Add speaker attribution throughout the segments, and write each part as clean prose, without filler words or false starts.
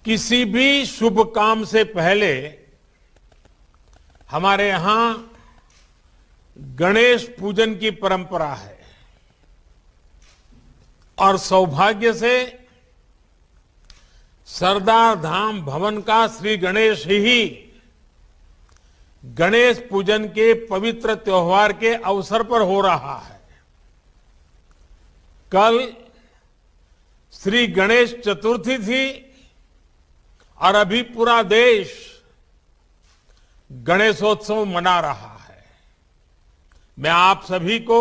Speaker 1: किसी भी शुभ काम से पहले हमारे यहां गणेश पूजन की परंपरा है और सौभाग्य से सरदार धाम भवन का श्री गणेश ही गणेश पूजन के पवित्र त्योहार के अवसर पर हो रहा है। कल श्री गणेश चतुर्थी थी और अभी पूरा देश गणेशोत्सव मना रहा है। मैं आप सभी को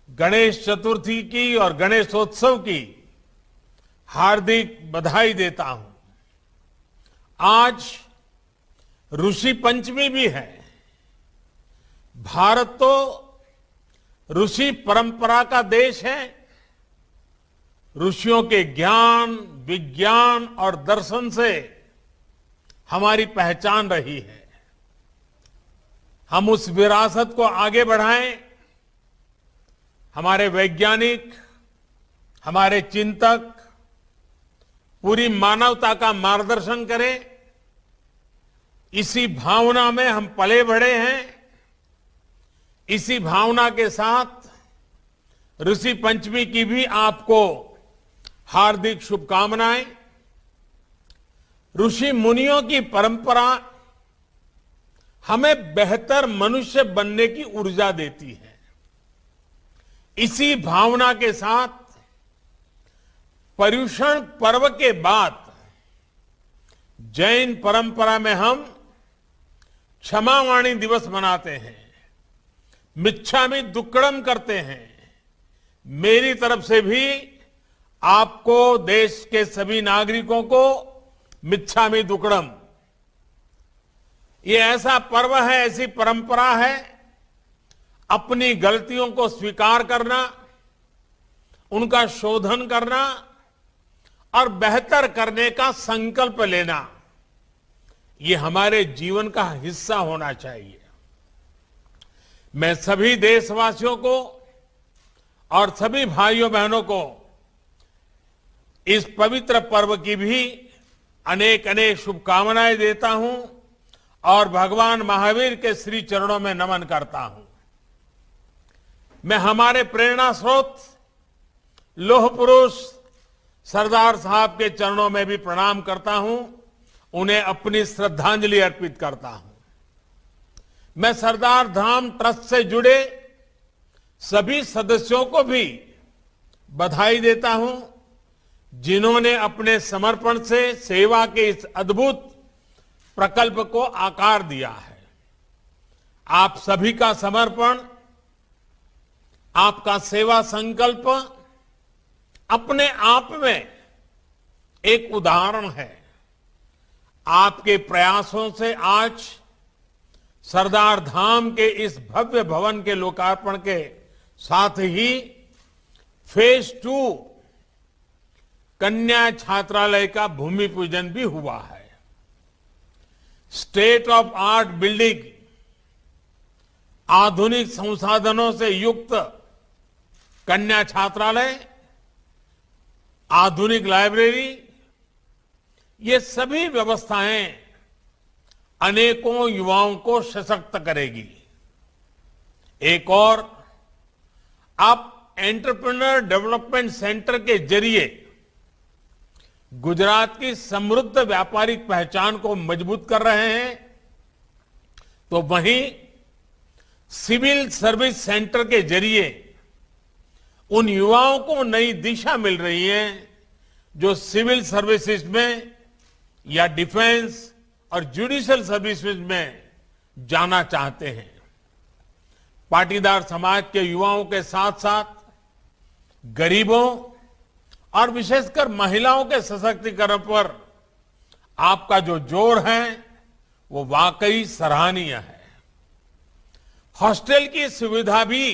Speaker 1: गणेश चतुर्थी की और गणेशोत्सव की हार्दिक बधाई देता हूं। आज ऋषि पंचमी भी है। भारत तो ऋषि परंपरा का देश है। ऋषियों के ज्ञान, विज्ञान और दर्शन से हमारी पहचान रही है। हम उस विरासत को आगे बढ़ाएं। हमारे वैज्ञानिक, हमारे चिंतक पूरी मानवता का मार्गदर्शन करें। इसी भावना में हम पले बढ़े हैं। इसी भावना के साथ ऋषि पंचमी की भी आपको हार्दिक शुभकामनाएं। ऋषि मुनियों की परंपरा हमें बेहतर मनुष्य बनने की ऊर्जा देती है। इसी भावना के साथ पर्युषण पर्व के बाद जैन परंपरा में हम क्षमावाणी दिवस मनाते हैं, मिच्छामि दुक्कड़म करते हैं। मेरी तरफ से भी आपको, देश के सभी नागरिकों को मिच्छामि दुक्कड़म। ये ऐसा पर्व है, ऐसी परंपरा है, अपनी गलतियों को स्वीकार करना, उनका शोधन करना और बेहतर करने का संकल्प लेना। ये हमारे जीवन का हिस्सा होना चाहिए। मैं सभी देशवासियों को और सभी भाइयों बहनों को इस पवित्र पर्व की भी अनेक अनेक शुभकामनाएं देता हूं और भगवान महावीर के श्री चरणों में नमन करता हूं। मैं हमारे प्रेरणा स्रोत लौह पुरुष सरदार साहब के चरणों में भी प्रणाम करता हूं, उन्हें अपनी श्रद्धांजलि अर्पित करता हूं। मैं सरदार धाम ट्रस्ट से जुड़े सभी सदस्यों को भी बधाई देता हूं, जिन्होंने अपने समर्पण से सेवा के इस अद्भुत प्रकल्प को आकार दिया है। आप सभी का समर्पण, आपका सेवा संकल्प अपने आप में एक उदाहरण है। आपके प्रयासों से आज सरदार धाम के इस भव्य भवन के लोकार्पण के साथ ही फेज 2 कन्या छात्रालय का भूमि पूजन भी हुआ है। स्टेट ऑफ आर्ट बिल्डिंग, आधुनिक संसाधनों से युक्त कन्या छात्रालय, आधुनिक लाइब्रेरी, ये सभी व्यवस्थाएं अनेकों युवाओं को सशक्त करेगी। एक और, आप एंटरप्रेन्योर डेवलपमेंट सेंटर के जरिए गुजरात की समृद्ध व्यापारिक पहचान को मजबूत कर रहे हैं, तो वहीं सिविल सर्विस सेंटर के जरिए उन युवाओं को नई दिशा मिल रही है जो सिविल सर्विसेज में या डिफेंस और जुडिशियल सर्विसेज में जाना चाहते हैं। पाटीदार समाज के युवाओं के साथ साथ गरीबों और विशेषकर महिलाओं के सशक्तिकरण पर आपका जो जोर है वो वाकई सराहनीय है। हॉस्टल की सुविधा भी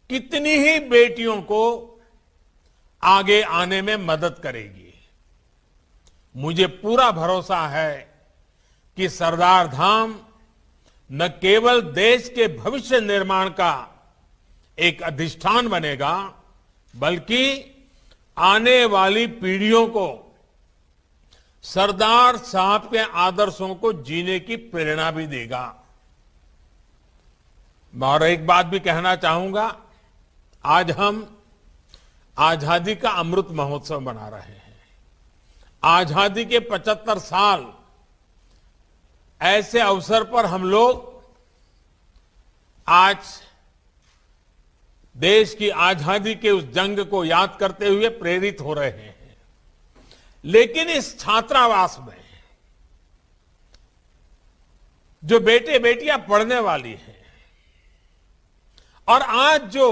Speaker 1: कितनी ही बेटियों को आगे आने में मदद करेगी। मुझे पूरा भरोसा है कि सरदार धाम न केवल देश के भविष्य निर्माण का एक अधिष्ठान बनेगा, बल्कि आने वाली पीढ़ियों को सरदार साहब के आदर्शों को जीने की प्रेरणा भी देगा। और एक बात भी कहना चाहूंगा, आज हम आजादी का अमृत महोत्सव मना रहे हैं। आजादी के 75 साल, ऐसे अवसर पर हम लोग आज देश की आजादी के उस जंग को याद करते हुए प्रेरित हो रहे हैं। लेकिन इस छात्रावास में जो बेटे बेटियां पढ़ने वाली हैं और आज जो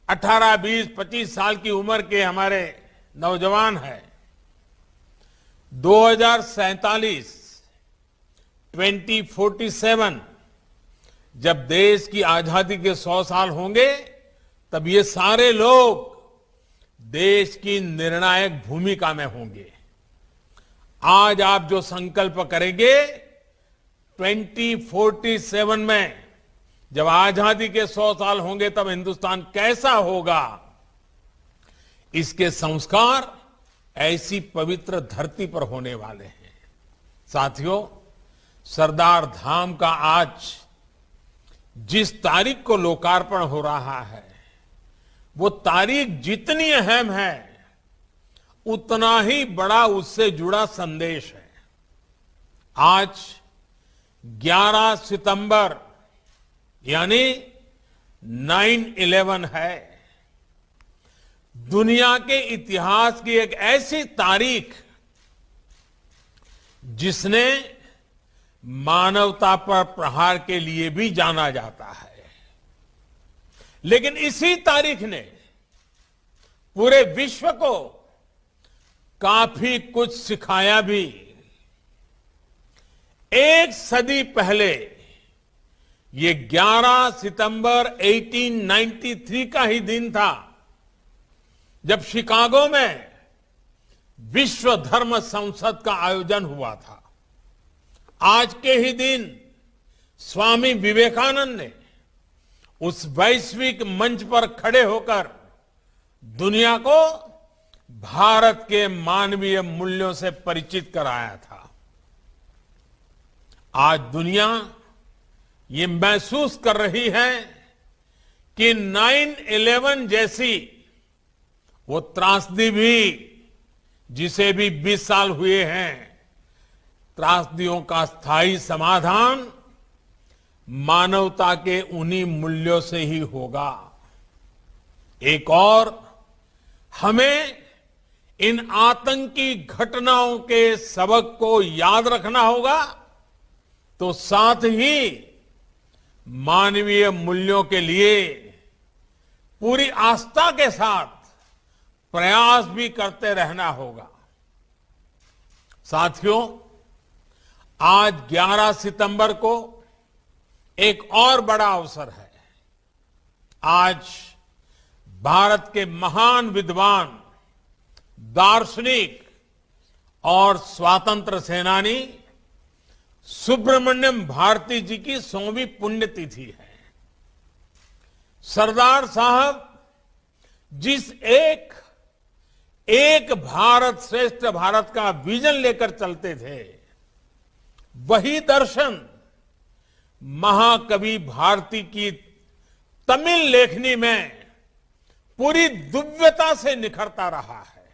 Speaker 1: 18, 20, 25 साल की उम्र के हमारे नौजवान हैं, 2047 2047 जब देश की आजादी के 100 साल होंगे, तब ये सारे लोग देश की निर्णायक भूमिका में होंगे। आज आप जो संकल्प करेंगे, 2047 में जब आजादी के 100 साल होंगे, तब हिंदुस्तान कैसा होगा, इसके संस्कार ऐसी पवित्र धरती पर होने वाले हैं। साथियों, सरदार धाम का आज जिस तारीख को लोकार्पण हो रहा है, वो तारीख जितनी अहम है, उतना ही बड़ा उससे जुड़ा संदेश है। आज 11 सितंबर यानी 9/11 है। दुनिया के इतिहास की एक ऐसी तारीख जिसने मानवता पर प्रहार के लिए भी जाना जाता है। लेकिन इसी तारीख ने पूरे विश्व को काफी कुछ सिखाया भी। एक सदी पहले, ये 11 सितंबर 1893 का ही दिन था जब शिकागो में विश्व धर्म संसद का आयोजन हुआ था। आज के ही दिन स्वामी विवेकानंद ने उस वैश्विक मंच पर खड़े होकर दुनिया को भारत के मानवीय मूल्यों से परिचित कराया था। आज दुनिया ये महसूस कर रही है कि 9/11 जैसी वो त्रासदी भी, जिसे भी 20 साल हुए हैं, त्रासदियों का स्थायी समाधान मानवता के उन्हीं मूल्यों से ही होगा। एक और, हमें इन आतंकी घटनाओं के सबक को याद रखना होगा, तो साथ ही मानवीय मूल्यों के लिए पूरी आस्था के साथ प्रयास भी करते रहना होगा। साथियों, आज 11 सितंबर को एक और बड़ा अवसर है। आज भारत के महान विद्वान, दार्शनिक और स्वातंत्र सेनानी सुब्रमण्यम भारती जी की 100वीं पुण्यतिथि है। सरदार साहब जिस एक भारत श्रेष्ठ भारत का विजन लेकर चलते थे, वही दर्शन महाकवि भारती की तमिल लेखनी में पूरी दिव्यता से निखरता रहा है।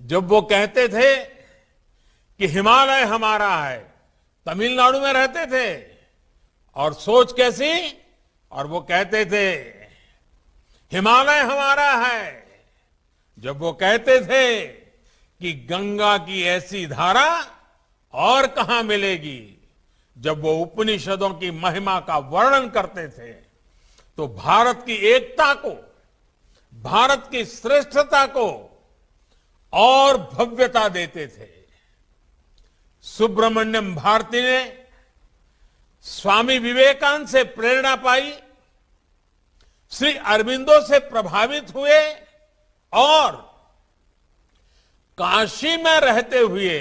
Speaker 1: जब वो कहते थे कि हिमालय हमारा है, तमिलनाडु में रहते थे, और सोच कैसी, और वो कहते थे हिमालय हमारा है, जब वो कहते थे कि गंगा की ऐसी धारा और कहां मिलेगी, जब वो उपनिषदों की महिमा का वर्णन करते थे, तो भारत की एकता को, भारत की श्रेष्ठता को और भव्यता देते थे। सुब्रमण्यम भारती ने स्वामी विवेकानंद से प्रेरणा पाई, श्री अरविंदो से प्रभावित हुए और काशी में रहते हुए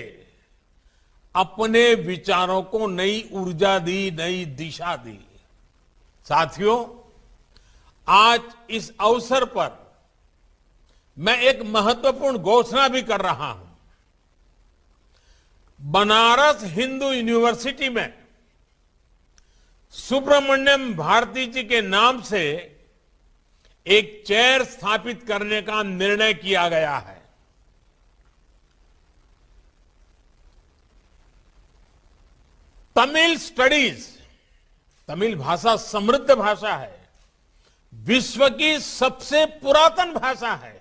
Speaker 1: अपने विचारों को नई ऊर्जा दी, नई दिशा दी। साथियों, आज इस अवसर पर मैं एक महत्वपूर्ण घोषणा भी कर रहा हूं। बनारस हिंदू यूनिवर्सिटी में सुब्रमण्यम भारती जी के नाम से एक चेयर स्थापित करने का निर्णय किया गया है। तमिल स्टडीज, तमिल भाषा समृद्ध भाषा है, विश्व की सबसे पुरातन भाषा है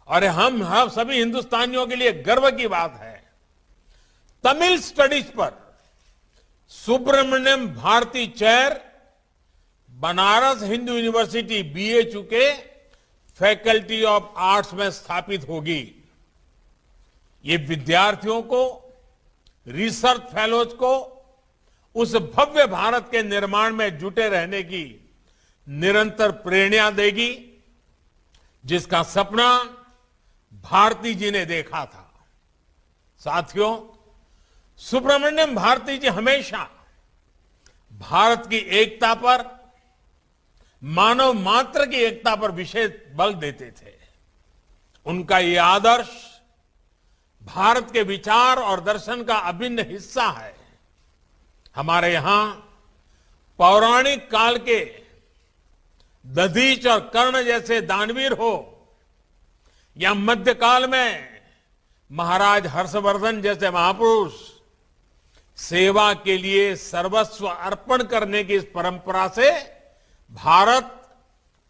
Speaker 1: और हम सभी हिंदुस्तानियों के लिए गर्व की बात है। तमिल स्टडीज पर Subramaniam Bharati chair Banaras Hindu University BHU के फैकल्टी ऑफ आर्ट्स में स्थापित होगी। ये विद्यार्थियों को, रिसर्च फेलोज को उस भव्य भारत के निर्माण में जुटे रहने की निरंतर प्रेरणा देगी जिसका सपना भारती जी ने देखा था। साथियों, सुब्रमण्यम भारती जी हमेशा भारत की एकता पर, मानव मात्र की एकता पर विशेष बल देते थे। उनका ये आदर्श भारत के विचार और दर्शन का अभिन्न हिस्सा है। हमारे यहां पौराणिक काल के दधीच और कर्ण जैसे दानवीर हो या मध्यकाल में महाराज हर्षवर्धन जैसे महापुरुष, सेवा के लिए सर्वस्व अर्पण करने की इस परंपरा से भारत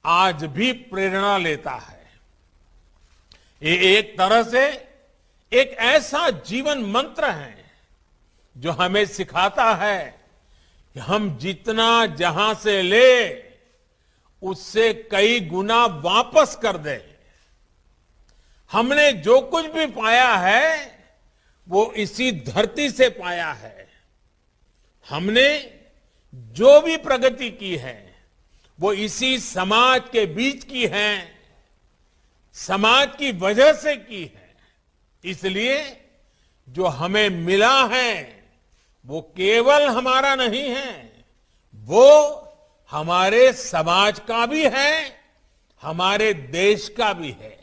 Speaker 1: आज भी प्रेरणा लेता है। ये एक तरह से एक ऐसा जीवन मंत्र है जो हमें सिखाता है कि हम जितना जहां से ले उससे कई गुना वापस कर दें। हमने जो कुछ भी पाया है वो इसी धरती से पाया है। हमने जो भी प्रगति की है वो इसी समाज के बीच की है, समाज की वजह से की है। इसलिए जो हमें मिला है वो केवल हमारा नहीं है, वो हमारे समाज का भी है, हमारे देश का भी है।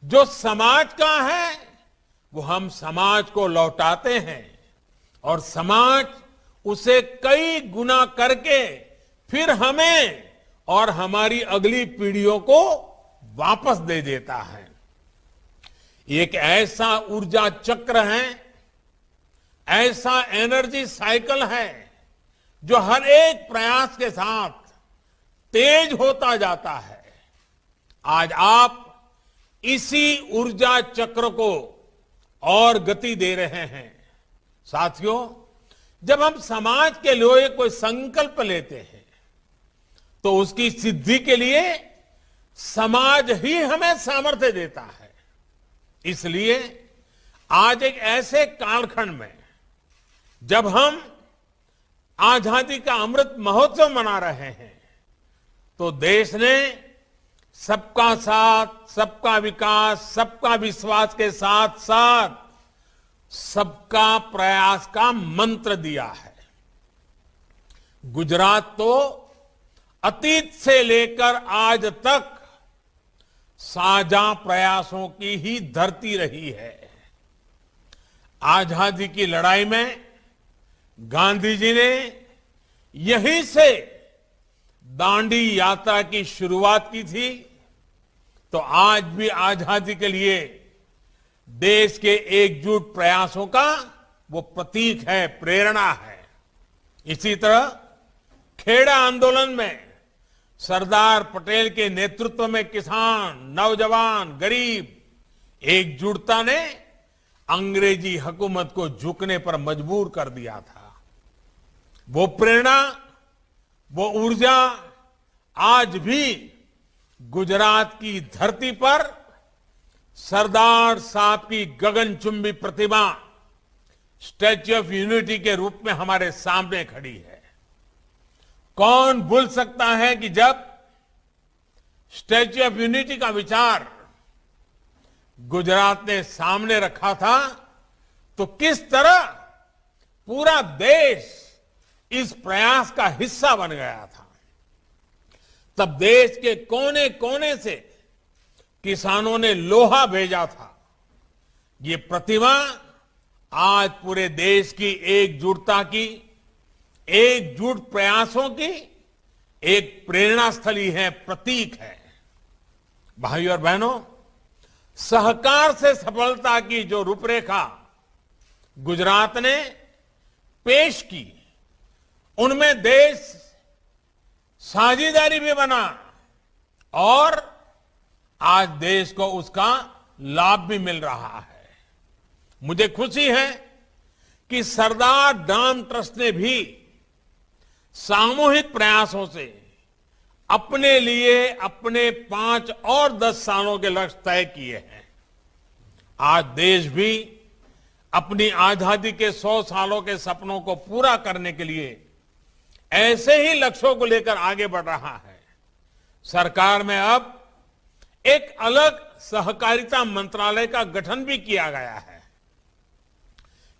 Speaker 1: जो समाज का है वो हम समाज को लौटाते हैं और समाज उसे कई गुना करके फिर हमें और हमारी अगली पीढ़ियों को वापस दे देता है। एक ऐसा ऊर्जा चक्र है, ऐसा एनर्जी साइकिल है जो हर एक प्रयास के साथ तेज होता जाता है। आज आप इसी ऊर्जा चक्र को और गति दे रहे हैं। साथियों, जब हम समाज के लिए कोई संकल्प लेते हैं तो उसकी सिद्धि के लिए समाज ही हमें सामर्थ्य देता है। इसलिए आज एक ऐसे कालखंड में जब हम आजादी का अमृत महोत्सव मना रहे हैं तो देश ने सबका साथ, सबका विकास, सबका विश्वास के साथ साथ सबका प्रयास का मंत्र दिया है। गुजरात तो अतीत से लेकर आज तक साझा प्रयासों की ही धरती रही है। आजादी की लड़ाई में गांधी जी ने यहीं से दांडी यात्रा की शुरुआत की थी, तो आज भी आजादी के लिए देश के एकजुट प्रयासों का वो प्रतीक है, प्रेरणा है। इसी तरह खेड़ा आंदोलन में सरदार पटेल के नेतृत्व में किसान, नौजवान, गरीब एकजुटता ने अंग्रेजी हुकूमत को झुकने पर मजबूर कर दिया था। वो प्रेरणा, वो ऊर्जा आज भी गुजरात की धरती पर सरदार साहब की गगनचुंबी प्रतिमा स्टैच्यू ऑफ यूनिटी के रूप में हमारे सामने खड़ी है। कौन भूल सकता है कि जब स्टैच्यू ऑफ यूनिटी का विचार गुजरात ने सामने रखा था तो किस तरह पूरा देश इस प्रयास का हिस्सा बन गया था। तब देश के कोने कोने से किसानों ने लोहा भेजा था। ये प्रतिमा आज पूरे देश की एकजुटता की, एकजुट प्रयासों की एक प्रेरणा स्थली है, प्रतीक है। भाइयों और बहनों, सहकार से सफलता की जो रूपरेखा गुजरात ने पेश की, उनमें देश साझेदारी भी बना और आज देश को उसका लाभ भी मिल रहा है। मुझे खुशी है कि सरदार डाम ट्रस्ट ने भी सामूहिक प्रयासों से अपने लिए अपने 5 और 10 सालों के लक्ष्य तय किए हैं। आज देश भी अपनी आजादी के 100 सालों के सपनों को पूरा करने के लिए ऐसे ही लक्ष्यों को लेकर आगे बढ़ रहा है। सरकार में अब एक अलग सहकारिता मंत्रालय का गठन भी किया गया है।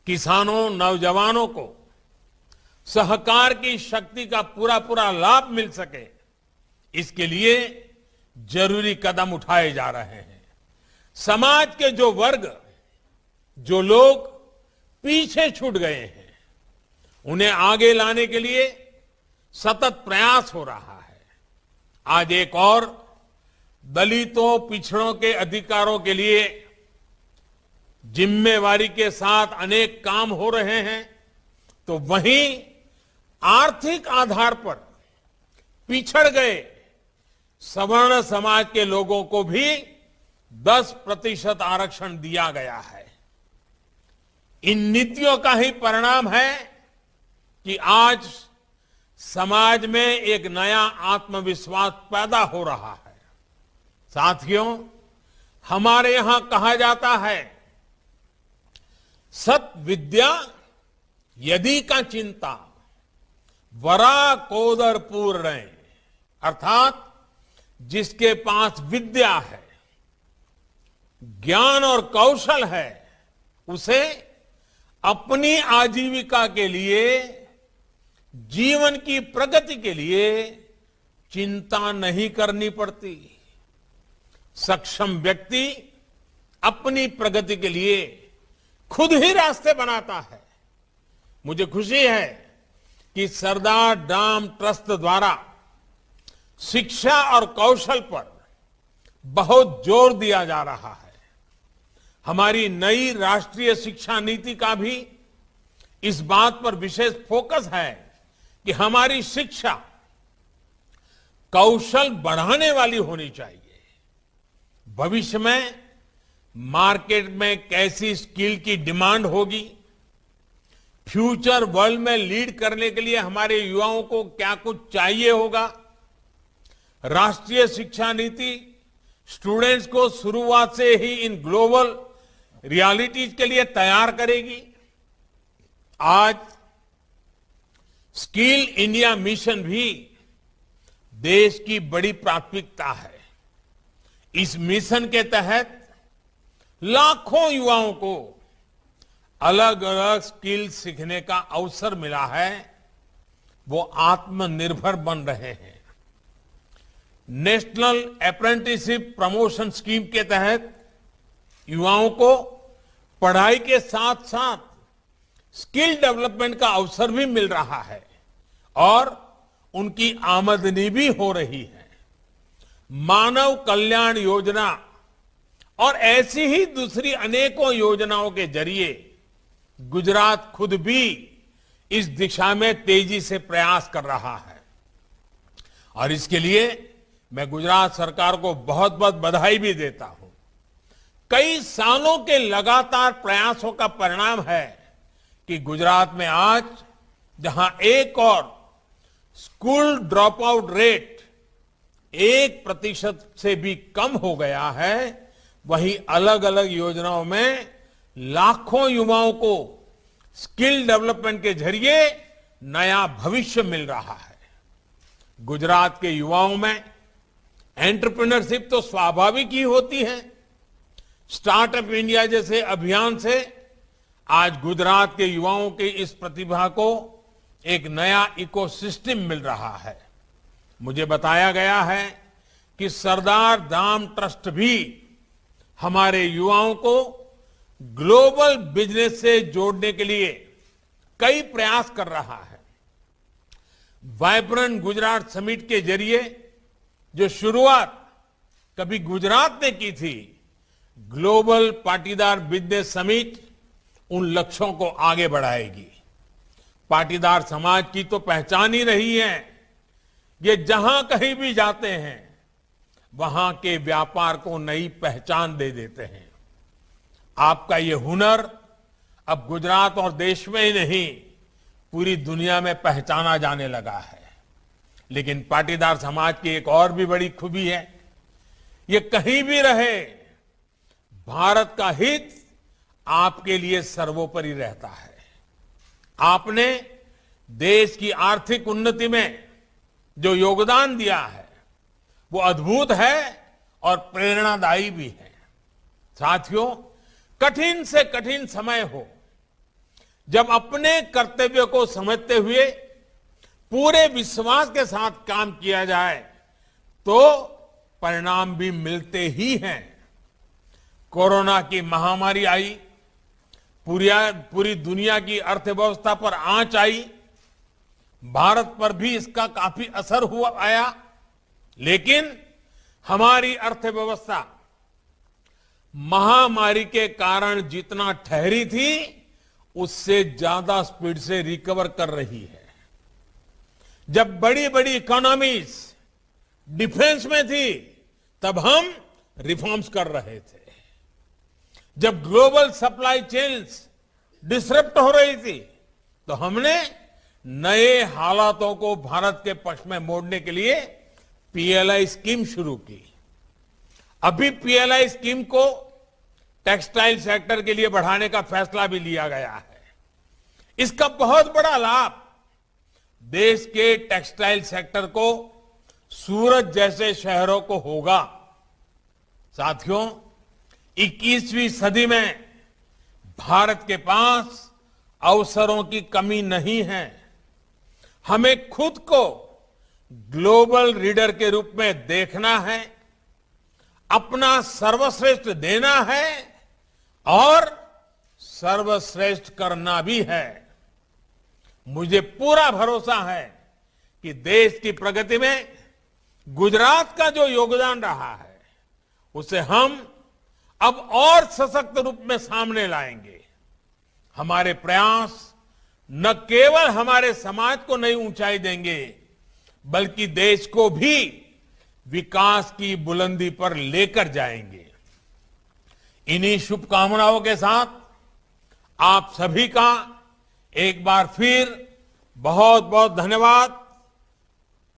Speaker 1: किसानों, नौजवानों को सहकार की शक्ति का पूरा पूरा लाभ मिल सके, इसके लिए जरूरी कदम उठाए जा रहे हैं। समाज के जो वर्ग, जो लोग पीछे छूट गए हैं, उन्हें आगे लाने के लिए सतत प्रयास हो रहा है। आज एक और दलितों, पिछड़ों के अधिकारों के लिए जिम्मेवारी के साथ अनेक काम हो रहे हैं, तो वहीं आर्थिक आधार पर पिछड़ गए सवर्ण समाज के लोगों को भी 10% आरक्षण दिया गया है। इन नीतियों का ही परिणाम है कि आज समाज में एक नया आत्मविश्वास पैदा हो रहा है। साथियों, हमारे यहां कहा जाता है, सत विद्या यदि का चिंता वरा कोदर पूर्ण, अर्थात जिसके पास विद्या है, ज्ञान और कौशल है, उसे अपनी आजीविका के लिए, जीवन की प्रगति के लिए चिंता नहीं करनी पड़ती। सक्षम व्यक्ति अपनी प्रगति के लिए खुद ही रास्ते बनाता है। मुझे खुशी है कि सरदार डाम ट्रस्ट द्वारा शिक्षा और कौशल पर बहुत जोर दिया जा रहा है। हमारी नई राष्ट्रीय शिक्षा नीति का भी इस बात पर विशेष फोकस है कि हमारी शिक्षा कौशल बढ़ाने वाली होनी चाहिए। भविष्य में मार्केट में कैसी स्किल की डिमांड होगी, फ्यूचर वर्ल्ड में लीड करने के लिए हमारे युवाओं को क्या कुछ चाहिए होगा, राष्ट्रीय शिक्षा नीति स्टूडेंट्स को शुरुआत से ही इन ग्लोबल रियलिटीज के लिए तैयार करेगी। आज स्किल इंडिया मिशन भी देश की बड़ी प्राथमिकता है। इस मिशन के तहत लाखों युवाओं को अलग अलग स्किल सीखने का अवसर मिला है। वो आत्मनिर्भर बन रहे हैं। नेशनल अप्रेंटिसशिप प्रमोशन स्कीम के तहत युवाओं को पढ़ाई के साथ साथ स्किल डेवलपमेंट का अवसर भी मिल रहा है और उनकी आमदनी भी हो रही है। मानव कल्याण योजना और ऐसी ही दूसरी अनेकों योजनाओं के जरिए गुजरात खुद भी इस दिशा में तेजी से प्रयास कर रहा है और इसके लिए मैं गुजरात सरकार को बहुत बहुत बधाई भी देता हूं। कई सालों के लगातार प्रयासों का परिणाम है कि गुजरात में आज जहां एक और स्कूल ड्रॉप आउट रेट 1% से भी कम हो गया है, वहीं अलग अलग योजनाओं में लाखों युवाओं को स्किल डेवलपमेंट के जरिए नया भविष्य मिल रहा है। गुजरात के युवाओं में एंटरप्रेन्योरशिप तो स्वाभाविक ही होती है। स्टार्टअप इंडिया जैसे अभियान से आज गुजरात के युवाओं की इस प्रतिभा को एक नया इकोसिस्टम मिल रहा है। मुझे बताया गया है कि सरदार धाम ट्रस्ट भी हमारे युवाओं को ग्लोबल बिजनेस से जोड़ने के लिए कई प्रयास कर रहा है। वाइब्रेंट गुजरात समिट के जरिए जो शुरुआत कभी गुजरात ने की थी, ग्लोबल पाटीदार बिजनेस समिट उन लक्ष्यों को आगे बढ़ाएगी। पाटीदार समाज की तो पहचान ही रही है, ये जहां कहीं भी जाते हैं वहां के व्यापार को नई पहचान दे देते हैं। आपका ये हुनर अब गुजरात और देश में ही नहीं, पूरी दुनिया में पहचाना जाने लगा है। लेकिन पाटीदार समाज की एक और भी बड़ी खूबी है, ये कहीं भी रहे भारत का हित आपके लिए सर्वोपरि रहता है। आपने देश की आर्थिक उन्नति में जो योगदान दिया है वो अद्भुत है और प्रेरणादायी भी है। साथियों, कठिन से कठिन समय हो, जब अपने कर्तव्य को समझते हुए पूरे विश्वास के साथ काम किया जाए तो परिणाम भी मिलते ही हैं। कोरोना की महामारी आई, पूरी दुनिया की अर्थव्यवस्था पर आंच आई, भारत पर भी इसका काफी असर आया, लेकिन हमारी अर्थव्यवस्था महामारी के कारण जितना ठहरी थी उससे ज्यादा स्पीड से रिकवर कर रही है। जब बड़ी बड़ी इकोनॉमीज डिफेंस में थी तब हम रिफॉर्म्स कर रहे थे। जब ग्लोबल सप्लाई चेन्स डिसरप्ट हो रही थी तो हमने नए हालातों को भारत के पक्ष में मोड़ने के लिए पीएलआई स्कीम शुरू की। अभी पीएलआई स्कीम को टेक्सटाइल सेक्टर के लिए बढ़ाने का फैसला भी लिया गया है। इसका बहुत बड़ा लाभ देश के टेक्सटाइल सेक्टर को, सूरत जैसे शहरों को होगा। साथियों, 21वीं सदी में भारत के पास अवसरों की कमी नहीं है। हमें खुद को ग्लोबल लीडर के रूप में देखना है, अपना सर्वश्रेष्ठ देना है और सर्वश्रेष्ठ करना भी है। मुझे पूरा भरोसा है कि देश की प्रगति में गुजरात का जो योगदान रहा है उसे हम अब और सशक्त रूप में सामने लाएंगे। हमारे प्रयास न केवल हमारे समाज को नई ऊंचाई देंगे बल्कि देश को भी विकास की बुलंदी पर लेकर जाएंगे। इन्हीं शुभकामनाओं के साथ आप सभी का एक बार फिर बहुत बहुत धन्यवाद।